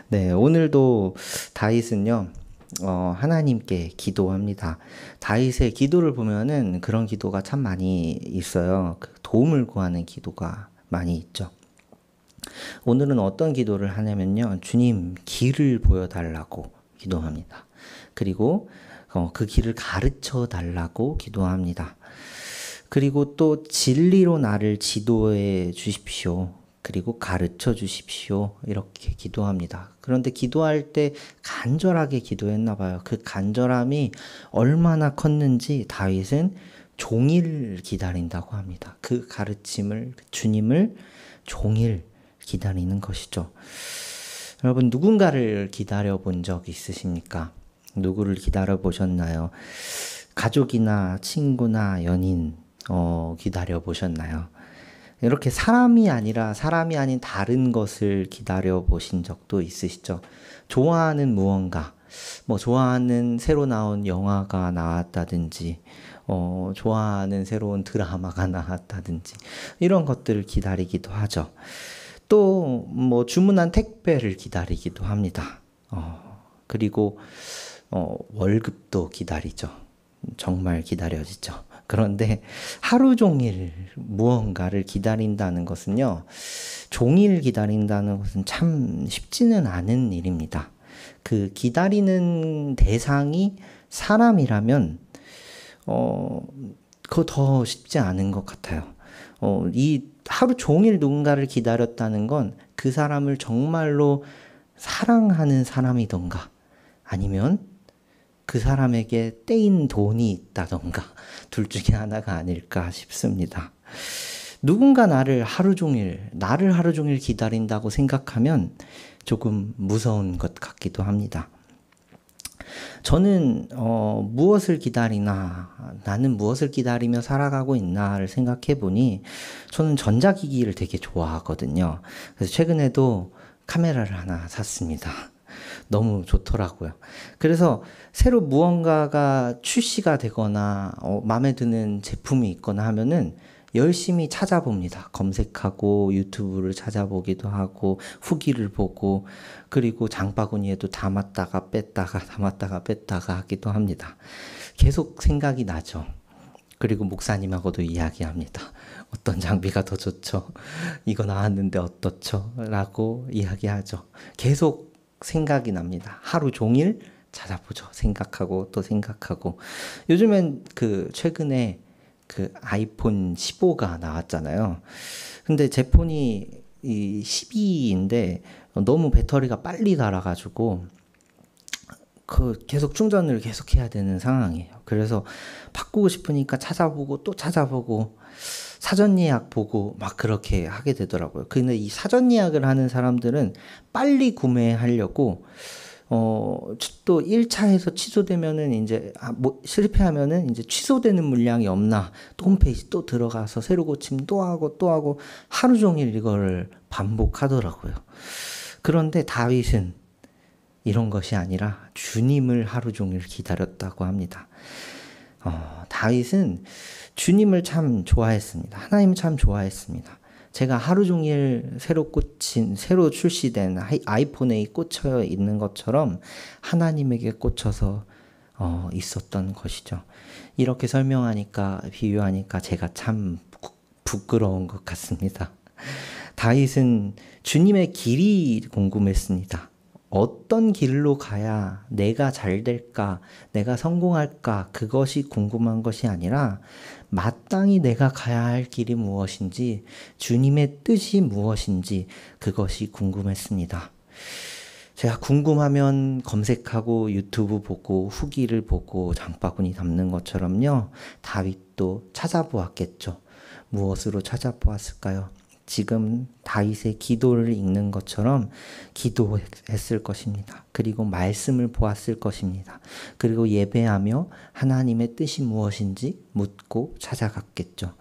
네, 오늘도 다윗은요, 하나님께 기도합니다. 다윗의 기도를 보면은 그런 기도가 참 많이 있어요. 그 도움을 구하는 기도가 많이 있죠. 오늘은 어떤 기도를 하냐면요, 주님 길을 보여달라고 기도합니다. 그리고 그 길을 가르쳐 달라고 기도합니다. 그리고 또 진리로 나를 지도해 주십시오. 그리고 가르쳐 주십시오. 이렇게 기도합니다. 그런데 기도할 때 간절하게 기도했나 봐요. 그 간절함이 얼마나 컸는지 다윗은 종일 기다린다고 합니다. 그 가르침을, 주님을 종일 기다리는 것이죠. 여러분, 누군가를 기다려 본 적 있으십니까? 누구를 기다려 보셨나요? 가족이나 친구나 연인, 기다려 보셨나요? 이렇게 사람이 아니라 사람이 아닌 다른 것을 기다려 보신 적도 있으시죠? 좋아하는 무언가, 좋아하는 새로 나온 영화가 나왔다든지, 좋아하는 새로운 드라마가 나왔다든지, 이런 것들을 기다리기도 하죠. 또, 주문한 택배를 기다리기도 합니다. 그리고, 월급도 기다리죠. 정말 기다려지죠. 그런데 하루 종일 무언가를 기다린다는 것은요, 종일 기다린다는 것은 참 쉽지는 않은 일입니다. 그 기다리는 대상이 사람이라면, 그거 더 쉽지 않은 것 같아요. 이 하루 종일 누군가를 기다렸다는 건 그 사람을 정말로 사랑하는 사람이던가, 아니면 그 사람에게 떼인 돈이 있다던가 둘 중에 하나가 아닐까 싶습니다. 누군가 나를 하루 종일 기다린다고 생각하면 조금 무서운 것 같기도 합니다. 저는 무엇을 기다리나, 나는 무엇을 기다리며 살아가고 있나를 생각해 보니 저는 전자기기를 되게 좋아하거든요. 그래서 최근에도 카메라를 하나 샀습니다. 너무 좋더라고요. 그래서 새로 무언가가 출시가 되거나 마음에 드는 제품이 있거나 하면은 열심히 찾아봅니다. 검색하고 유튜브를 찾아보기도 하고 후기를 보고, 그리고 장바구니에도 담았다가 뺐다가 하기도 합니다. 계속 생각이 나죠. 그리고 목사님하고도 이야기합니다. 어떤 장비가 더 좋죠? 이거 나왔는데 어떻죠? 라고 이야기하죠. 계속 생각이 납니다. 하루 종일 찾아보죠. 생각하고 또 생각하고. 요즘엔 최근에 아이폰 15가 나왔잖아요. 근데 제 폰이 이 12인데 너무 배터리가 빨리 닳아가지고 계속 충전을 계속 해야 되는 상황이에요. 그래서 바꾸고 싶으니까 찾아보고 또 찾아보고 사전 예약 보고 막 그렇게 하게 되더라고요. 근데 이 사전 예약을 하는 사람들은 빨리 구매하려고 또 1차에서 취소되면은 실패하면은 이제 취소되는 물량이 없나 또 홈페이지 또 들어가서 새로 고침 또 하고 하루 종일 이거를 반복하더라고요. 그런데 다윗은 이런 것이 아니라 주님을 하루 종일 기다렸다고 합니다. 다윗은 주님을 참 좋아했습니다. 하나님을 참 좋아했습니다. 제가 하루 종일 새로 출시된 아이폰에 꽂혀 있는 것처럼 하나님에게 꽂혀서 있었던 것이죠. 이렇게 비유하니까 제가 참 부끄러운 것 같습니다. 다윗은 주님의 길이 궁금했습니다. 어떤 길로 가야 내가 잘 될까, 내가 성공할까, 그것이 궁금한 것이 아니라 마땅히 내가 가야 할 길이 무엇인지, 주님의 뜻이 무엇인지 그것이 궁금했습니다. 제가 궁금하면 검색하고 유튜브 보고 후기를 보고 장바구니 담는 것처럼요, 다윗도 찾아보았겠죠. 무엇으로 찾아보았을까요? 지금 다윗의 기도를 읽는 것처럼 기도했을 것입니다. 그리고 말씀을 보았을 것입니다. 그리고 예배하며 하나님의 뜻이 무엇인지 묻고 찾아갔겠죠.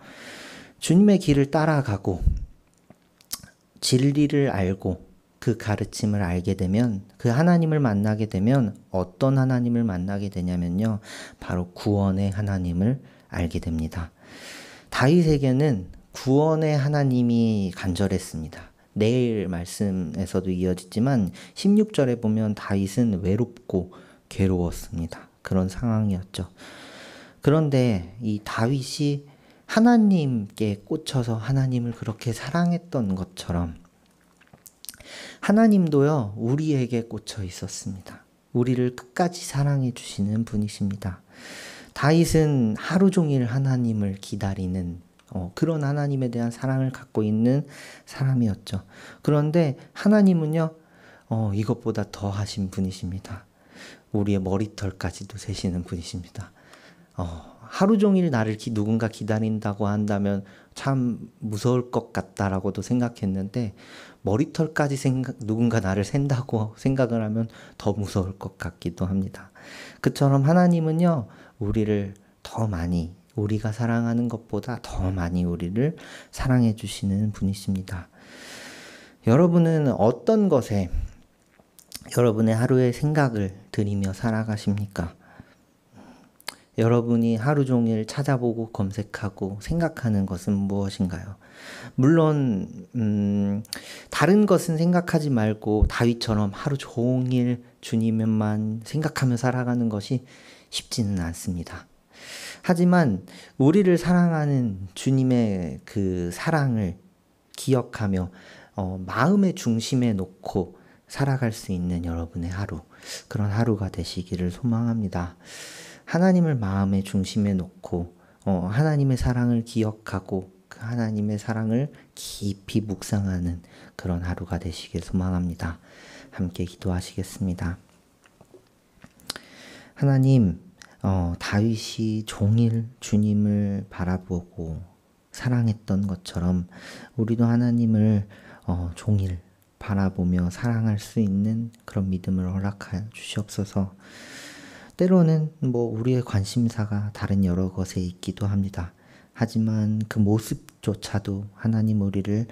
주님의 길을 따라가고 진리를 알고 그 가르침을 알게 되면, 그 하나님을 만나게 되면 어떤 하나님을 만나게 되냐면요, 바로 구원의 하나님을 알게 됩니다. 다윗에게는 구원의 하나님이 간절했습니다. 내일 말씀에서도 이어지지만 16절에 보면 다윗은 외롭고 괴로웠습니다. 그런 상황이었죠. 그런데 이 다윗이 하나님께 꽂혀서 하나님을 그렇게 사랑했던 것처럼 하나님도요, 우리에게 꽂혀 있었습니다. 우리를 끝까지 사랑해 주시는 분이십니다. 다윗은 하루 종일 하나님을 기다리는 그런 하나님에 대한 사랑을 갖고 있는 사람이었죠. 그런데 하나님은요, 이것보다 더 하신 분이십니다. 우리의 머리털까지도 세시는 분이십니다. 하루 종일 나를 누군가 기다린다고 한다면 참 무서울 것 같다라고도 생각했는데 머리털까지 누군가 나를 센다고 생각을 하면 더 무서울 것 같기도 합니다. 그처럼 하나님은요, 우리를 더 많이, 우리가 사랑하는 것보다 더 많이 우리를 사랑해 주시는 분이십니다. 여러분은 어떤 것에 여러분의 하루의 생각을 들이며 살아가십니까? 여러분이 하루 종일 찾아보고 검색하고 생각하는 것은 무엇인가요? 물론 다른 것은 생각하지 말고 다윗처럼 하루 종일 주님만 생각하며 살아가는 것이 쉽지는 않습니다. 하지만 우리를 사랑하는 주님의 그 사랑을 기억하며 마음의 중심에 놓고 살아갈 수 있는 여러분의 하루, 그런 하루가 되시기를 소망합니다. 하나님을 마음의 중심에 놓고 하나님의 사랑을 기억하고 그 하나님의 사랑을 깊이 묵상하는 그런 하루가 되시길 소망합니다. 함께 기도하시겠습니다. 하나님, 다윗이 종일 주님을 바라보고 사랑했던 것처럼 우리도 하나님을 종일 바라보며 사랑할 수 있는 그런 믿음을 허락하여 주시옵소서. 때로는 우리의 관심사가 다른 여러 것에 있기도 합니다. 하지만 그 모습조차도 하나님 우리를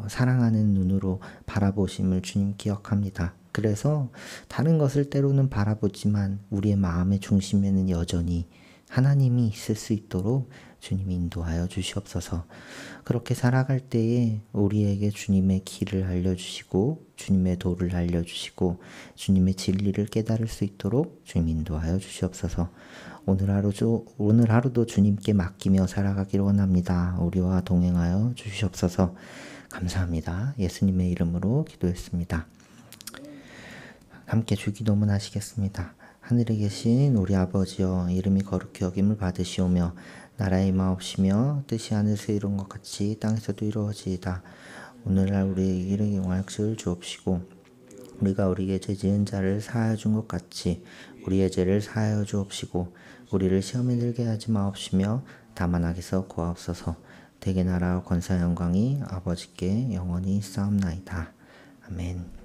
사랑하는 눈으로 바라보심을 주님 기억합니다. 그래서 다른 것을 때로는 바라보지만 우리의 마음의 중심에는 여전히 하나님이 있을 수 있도록 주님 인도하여 주시옵소서. 그렇게 살아갈 때에 우리에게 주님의 길을 알려주시고 주님의 도를 알려주시고 주님의 진리를 깨달을 수 있도록 주님 인도하여 주시옵소서. 오늘 하루도 주님께 맡기며 살아가기를 원합니다. 우리와 동행하여 주시옵소서. 감사합니다. 예수님의 이름으로 기도했습니다. 함께 주기도문 하시겠습니다. 하늘에 계신 우리 아버지여, 이름이 거룩히 여김을 받으시오며 나라의 임하옵시며 뜻이 하늘에서 이룬 것 같이 땅에서도 이루어지이다. 오늘날 우리에게 일용할 양식을 주옵시고 우리가 우리에게 죄 지은 자를 사하여 준 것 같이 우리의 죄를 사하여 주옵시고 우리를 시험에 들게 하지 마옵시며 다만 악에서 구하옵소서. 대개 나라와 권세와 영광이 아버지께 영원히 있사옵나이다. 아멘.